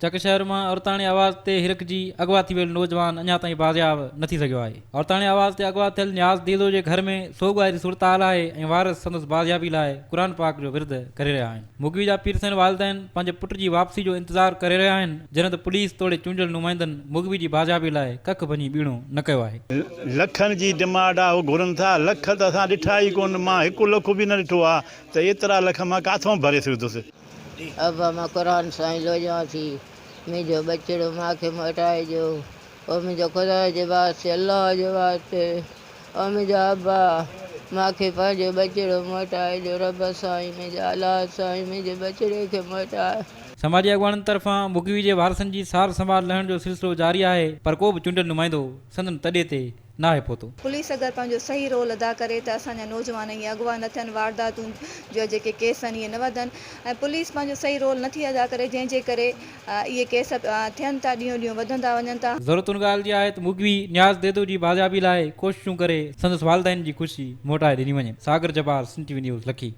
चक शहर में औरताणी आवाज़ ते हिरक जी अगवा थी वियल नौजवान अञा ताईं बाज़ियाब न थी सघियो आहे। औरताणी आवाज़ ते अगवा थियल न्याज़ दीदो जे घर में सोगवारी सूरत हाल आहे ऐं वारिस संदसि बाज़ियाबी लाइ क़ुर पाक जो विर्द करे रहिया आहिनि। मुगवी जा पीरसन वालिदैन पंहिंजे पुट जी वापसी जो इंतज़ार करे रहिया आहिनि, जॾहिं त पुलिस तोड़े चूंडियल नुमाइंदनि मुगवी जी बाज़ियाबी लाइ कख भञी बीणो न कयो आहे। लखनि जी डिमांड आहे, उहो घुरनि था। लख त असां ॾिठा ई कोन, मां 1 लख बि न ॾिठो आहे त एतिरा लख मां किथां भरे सघंदुसि। अब मां क़ुर साईं लोजा थी मुझे बच्चड़ो माँ के मोटाइजो और मुझे खुदा के वास्ते अल्लाह के वास्ते और मुझे अब्बा माँ के पंहिंजो बच्चड़ो मोटाइजो रब साईं मुझे अल्लाह साईं मुझे बच्चड़े के मोटाए। समाजी अॻवाननि तरफ़ां मुगवी जे वारसनि जी सार संभाल लहण जो सिलसिलो जारी आहे, पर को बि चूंडियल नुमाइंदो संदन तॾे ते न आहे पहुतो। पुलिस अगर पंहिंजो सही रोल अदा करे त असांजा नौजवान ईअं अगवा न थियनि, वारदातूं जो जेके केस आहिनि इहे न वधनि, ऐं पुलिस पंहिंजो सही रोल नथी अदा करे जंहिंजे करे इहे केस थियनि था, ॾींहों ॾींहों वधंदा वञनि था। ज़रूरत उन ॻाल्हि जी आहे त मुगवी न्याज़ देदो जी बाज़ियाबी लाइ कोशिशूं करे संदसि वालिदैन जी ख़ुशी मोटाए ॾिनी वञे। सागर जबार, सिंध टीवी न्यूज़, लखी।